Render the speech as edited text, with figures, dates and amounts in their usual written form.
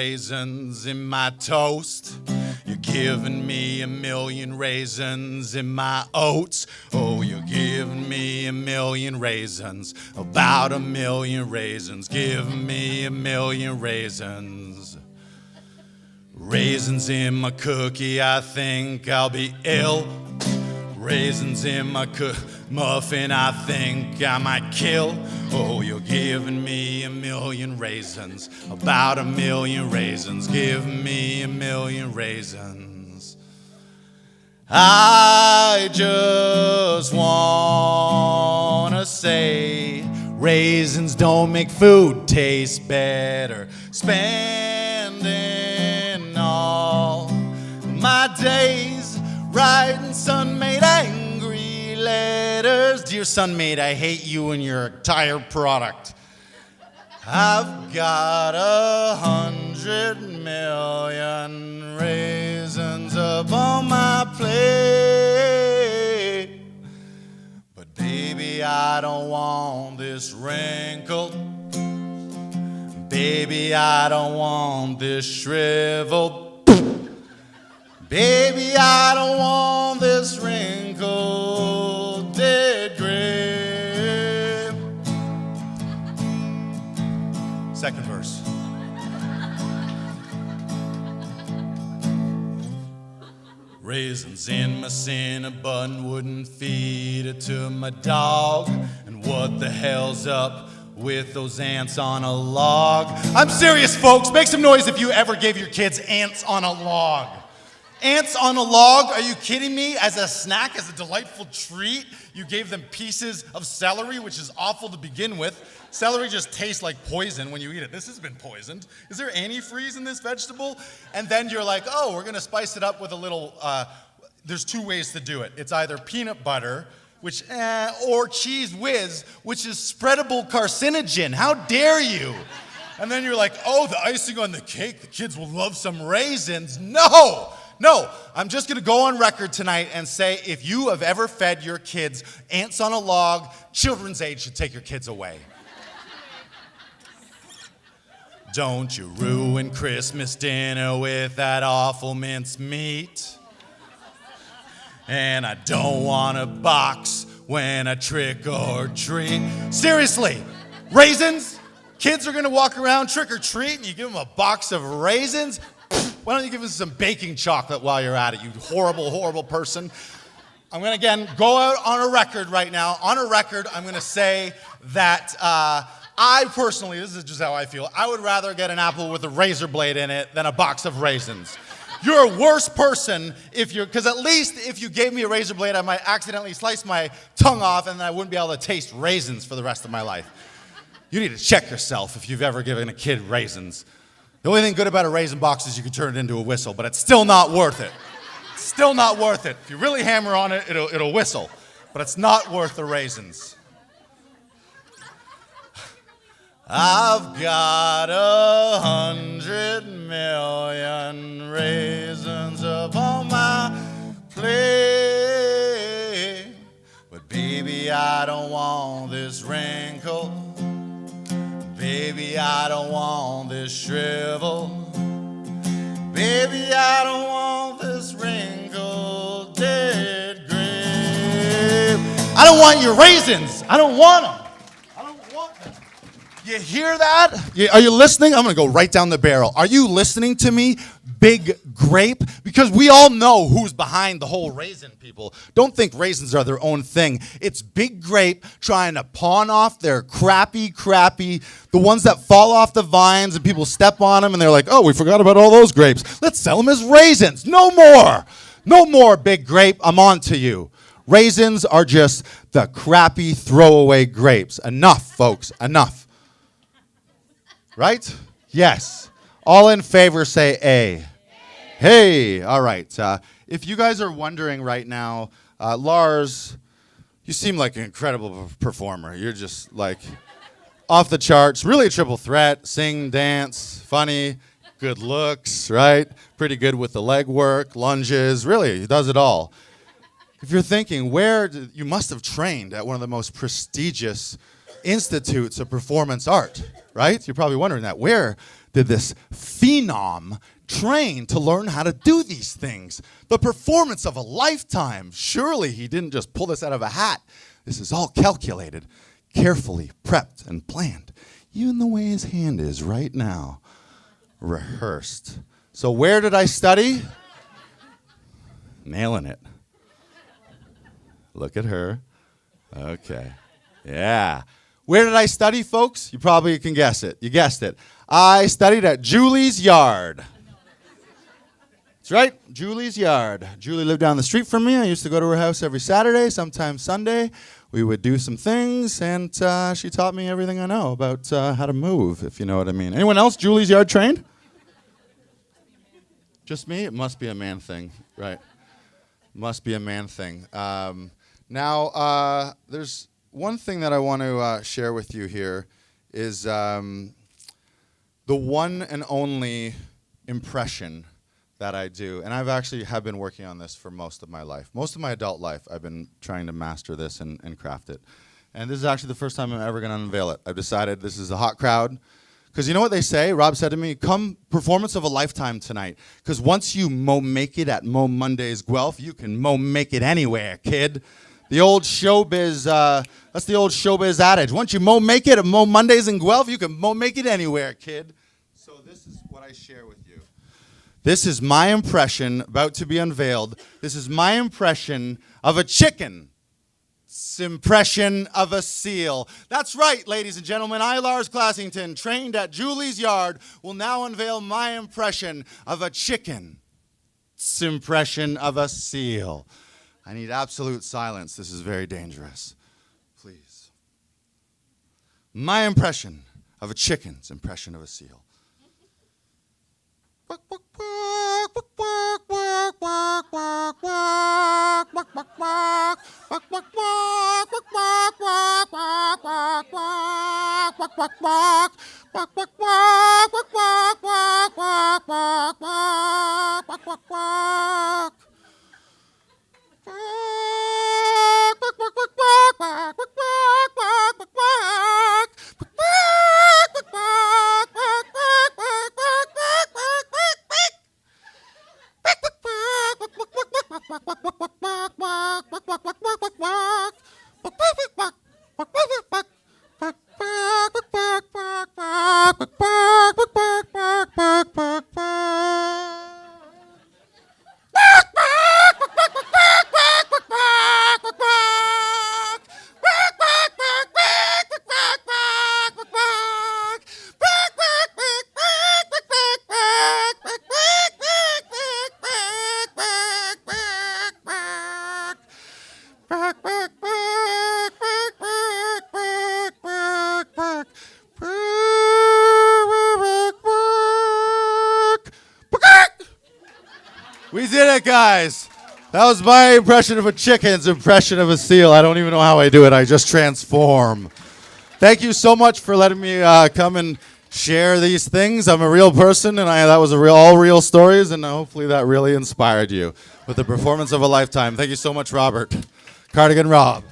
raisins in my toast. You're giving me 1,000,000 raisins in my oats. Oh, you're giving me 1,000,000 raisins, about 1,000,000 raisins. Give me 1,000,000 raisins. Raisins in my cookie, I think I'll be ill. Raisins in my muffin, I think I might kill. Oh, you're giving me 1,000,000 raisins, about 1,000,000 raisins. Give me 1,000,000 raisins. I just wanna say raisins don't make food taste better. Spending all my days writing Sun-made angry letters. Dear Sun-made, I hate you and your entire product. I've got 100,000,000 raisins up on my plate. But baby, I don't want this wrinkled. Baby, I don't want this shriveled. Baby, I don't want this wrinkled dead grape. Second verse. Raisins in my Cinnabon, wouldn't feed it to my dog. And what the hell's up with those ants on a log? I'm serious, folks. Make some noise if you ever gave your kids ants on a log. Ants on a log? Are you kidding me? As a snack, as a delightful treat, you gave them pieces of celery, which is awful to begin with. Celery just tastes like poison when you eat it. This has been poisoned. Is there antifreeze in this vegetable? And then you're like, oh, we're gonna spice it up with a little, there's two ways to do it. It's either peanut butter, which, or cheese whiz, which is spreadable carcinogen. How dare you? And then you're like, oh, the icing on the cake, the kids will love some raisins. No, I'm just gonna go on record tonight and say if you have ever fed your kids ants on a log, children's aid should take your kids away. Don't you ruin Christmas dinner with that awful mince meat. And I don't want a box when I trick or treat. Seriously, raisins? Kids are gonna walk around trick or treat and you give them a box of raisins? Why don't you give us some baking chocolate while you're at it, you horrible, horrible person. I'm gonna, again, go out on a record right now. On a record, I'm gonna say that I personally, this is just how I feel, I would rather get an apple with a razor blade in it than a box of raisins. You're a worse person because at least if you gave me a razor blade, I might accidentally slice my tongue off and then I wouldn't be able to taste raisins for the rest of my life. You need to check yourself if you've ever given a kid raisins. The only thing good about a raisin box is you can turn it into a whistle, but it's still not worth it. It's still not worth it. If you really hammer on it, it'll whistle, but it's not worth the raisins. I've got 100,000,000 raisins up on my plate, but baby, I don't want this wrinkle. Baby, I don't want this shrivel. Baby, I don't want this wrinkled dead grape. I don't want your raisins. I don't want them. I don't want them. You hear that? Are you listening? I'm going to go right down the barrel. Are you listening to me, Big Grape? Because we all know who's behind the whole raisin, people. Don't think raisins are their own thing. It's Big Grape trying to pawn off their crappy, the ones that fall off the vines and people step on them and they're like, oh, we forgot about all those grapes. Let's sell them as raisins. No more, Big Grape. I'm on to you. Raisins are just the crappy throwaway grapes. Enough, folks, enough. Right? Yes. All in favor say A. Hey, all right. If you guys are wondering right now, Lars, you seem like an incredible performer. You're just like off the charts, really a triple threat, sing, dance, funny, good looks, right? Pretty good with the leg work, lunges, really, he does it all. If you're thinking, you must have trained at one of the most prestigious institutes of performance art, right? You're probably wondering that. Where did this phenom train to learn how to do these things? The performance of a lifetime. Surely he didn't just pull this out of a hat. This is all calculated, carefully prepped and planned. Even the way his hand is right now. Rehearsed. So where did I study? Nailing it. Look at her. Okay. Yeah. Where did I study, folks? You probably can guess it. You guessed it. I studied at Julie's Yard. That's right, Julie's Yard. Julie lived down the street from me. I used to go to her house every Saturday, sometimes Sunday. We would do some things, and she taught me everything I know about how to move, if you know what I mean. Anyone else Julie's Yard trained? Just me? It must be a man thing, right? Must be a man thing. Now, there's one thing that I want to share with you here is the one and only impression that I do. And I've actually have been working on this for most of my life. Most of my adult life, I've been trying to master this and craft it. And this is actually the first time I'm ever going to unveil it. I've decided this is a hot crowd. Because you know what they say? Rob said to me, come performance of a lifetime tonight. Because once you make it at MoMondays Guelph, you can make it anywhere, kid. The old showbiz, that's the old showbiz adage. Once you make it at MoMondays in Guelph, you can make it anywhere, kid. So this is what I share with you. This is my impression, about to be unveiled. This is my impression of a chicken. Impression of a seal. That's right, ladies and gentlemen. I, Lars Classington, trained at Julie's Yard, will now unveil my impression of a chicken. Impression of a seal. I need absolute silence. This is very dangerous. Please. My impression of a chicken's impression of a seal. We did it, guys. That was my impression of a chicken's impression of a seal. I don't even know how I do it. I just transform. Thank you so much for letting me come and share these things. I'm a real person, and that was all real stories, and hopefully that really inspired you with the performance of a lifetime. Thank you so much, Robert. Cardigan Rob.